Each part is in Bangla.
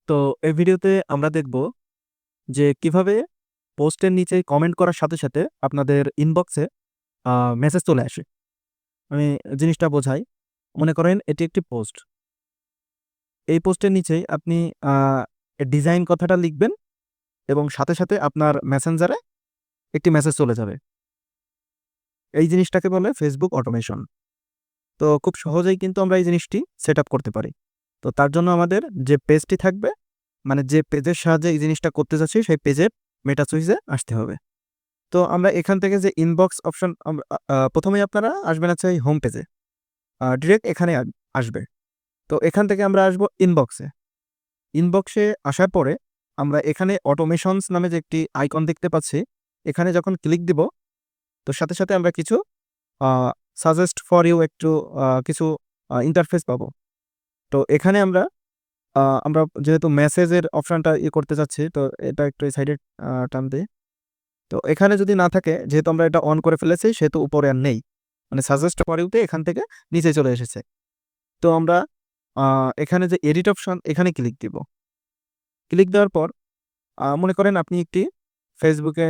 তো এই ভিডিওতে আমরা দেখব যে কিভাবে পোস্টের নিচে কমেন্ট করার সাথে সাথে আপনাদের ইনবক্সে মেসেজ চলে আসে। আমি জিনিসটা বোঝাই। মনে করেন এটি একটি পোস্ট। এই পোস্টের নিচেই আপনি ডিজাইন কথাটা লিখবেন এবং সাথে সাথে আপনার মেসেঞ্জারে একটি মেসেজ চলে যাবে। এই জিনিসটাকে বলে ফেসবুক অটোমেশন। তো খুব সহজেই কিন্তু আমরা এই জিনিসটি সেট আপ করতে পারি। তো তার জন্য আমাদের যে পেজটি থাকবে, মানে যে পেজের সাহায্যে এই জিনিসটা করতে যাচ্ছি, সেই পেজের মেটা সুইচে আসতে হবে। তো আমরা এখান থেকে যে ইনবক্স অপশন প্রথমেই আপনারা আসবেন হচ্ছে এই হোম পেজে। ডিরেক্ট এখানে আসবে। তো এখান থেকে আমরা আসবো ইনবক্সে। ইনবক্সে আসার পরে আমরা এখানে অটোমেশনস নামে যে একটি আইকন দেখতে পাচ্ছি, এখানে যখন ক্লিক দিব, তো সাথে সাথে আমরা কিছু সাজেস্ট ফর ইউ একটু কিছু ইন্টারফেস পাবো। তো এখানে আমরা আমরা যেহেতু মেসেজের অপশনটা করতে চাচ্ছি, তো এটা একটু এই সাইডে টান দিই। তো এখানে যদি না থাকে, যেহেতু আমরা এটা অন করে ফেলেছি, সেহেতু উপরে আর নেই। মানে সাজেস্ট ফর ইউতে এখান থেকে নিচে চলে এসেছে। তো আমরা এখানে যে এডিট অপশন, এখানে ক্লিক দিব। ক্লিক দেওয়ার পর মনে করেন আপনি একটি ফেসবুকে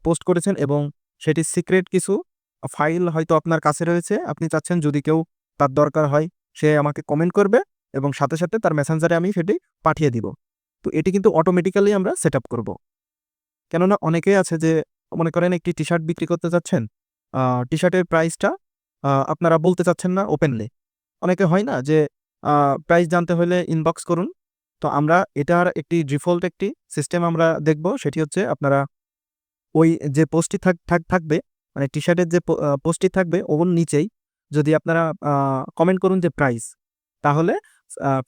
পোস্ট করেছেন এবং সেটি সিক্রেট কিছু ফাইল হয়তো আপনার কাছে রয়েছে। আপনি চাচ্ছেন যদি কেউ তার দরকার হয়, সে আমাকে কমেন্ট করবে এবং সাথে সাথে তার মেসেঞ্জারে আমি সেটি পাঠিয়ে দিব। তো এটি কিন্তু অটোমেটিক্যালি আমরা সেট আপ করবো। কেননা অনেকেই আছে যে মনে করেন একটি টি-শার্ট বিক্রি করতে চাচ্ছেন, টি-শার্টের প্রাইসটা আপনারা বলতে চাচ্ছেন না ওপেনলি। অনেকে হয় না যে প্রাইস জানতে হলে ইনবক্স করুন। তো আমরা এটার একটি ডিফল্ট একটি সিস্টেম আমরা দেখব। সেটি হচ্ছে আপনারা ওই যে পোস্টটি থাকবে, মানে টি-শার্টের যে পোস্টটি থাকবে ওর নিচেই যদি আপনারা কমেন্ট করুন যে প্রাইস, তাহলে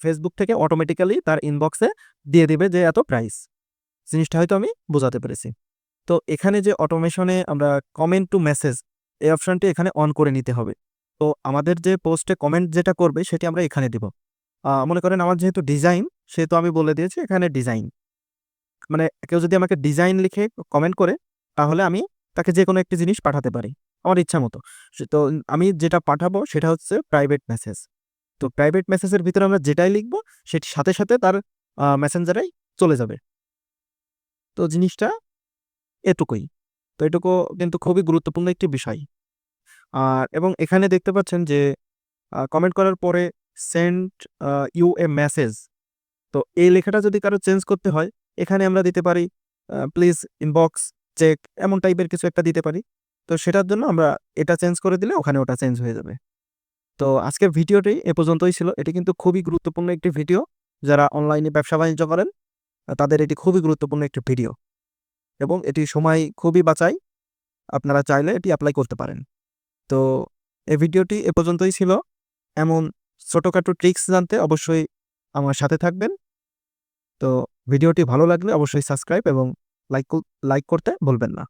ফেসবুক থেকে অটোমেটিক্যালি তার ইনবক্সে দিয়ে দিবে যে এত প্রাইস। জিনিসটা হয়তো আমি বোঝাতে পেরেছি। তো এখানে যে অটোমেশনে আমরা কমেন্ট টু মেসেজ, এই অপশনটি এখানে অন করে নিতে হবে। তো আমাদের যে পোস্টে কমেন্ট যেটা করবে সেটি আমরা এখানে দিব। মনে করেন আমার যেহেতু ডিজাইন, সেহেতু আমি বলে দিয়েছি এখানে ডিজাইন। মানে কেউ যদি আমাকে ডিজাইন লিখে কমেন্ট করে, তাহলে আমি তাকে যেকোনো একটি জিনিস পাঠাতে পারি আমার ইচ্ছা মতো। তো আমি যেটা পাঠাবো সেটা হচ্ছে প্রাইভেট মেসেজ। তো প্রাইভেট মেসেজের ভিতরে আমরা যেটাই লিখবো সেটি সাথে সাথে তার মেসেঞ্জারেই চলে যাবে। তো জিনিসটা এটুকুই। তো এটুকু কিন্তু খুবই গুরুত্বপূর্ণ একটি বিষয়। এবং এখানে দেখতে পাচ্ছেন যে কমেন্ট করার পরে সেন্ড ইউ এ মেসেজ। তো এই লেখাটা যদি কারো চেঞ্জ করতে হয়, এখানে আমরা দিতে পারি প্লিজ ইনবক্স চেক, এমন টাইপের কিছু একটা দিতে পারি। তো সেটার জন্য আমরা এটা চেঞ্জ করে দিলে ওখানে ওটা চেঞ্জ হয়ে যাবে। তো আজকের ভিডিওটি এ পর্যন্তই ছিল। এটি কিন্তু খুবই গুরুত্বপূর্ণ একটি ভিডিও। যারা অনলাইনে ব্যবসা-বাণিজ্য করেন, তাদের এটি খুবই গুরুত্বপূর্ণ একটি ভিডিও এবং এটি সময় খুবই বাঁচায়। আপনারা চাইলে এটি এপ্লাই করতে পারেন। তো এই ভিডিওটি এ পর্যন্তই ছিল। এমন ছোটখাটো ট্রিক্স জানতে অবশ্যই আমার সাথে থাকবেন। তো ভিডিওটি ভালো লাগলে অবশ্যই সাবস্ক্রাইব এবং লাইক করতে ভুলবেন না।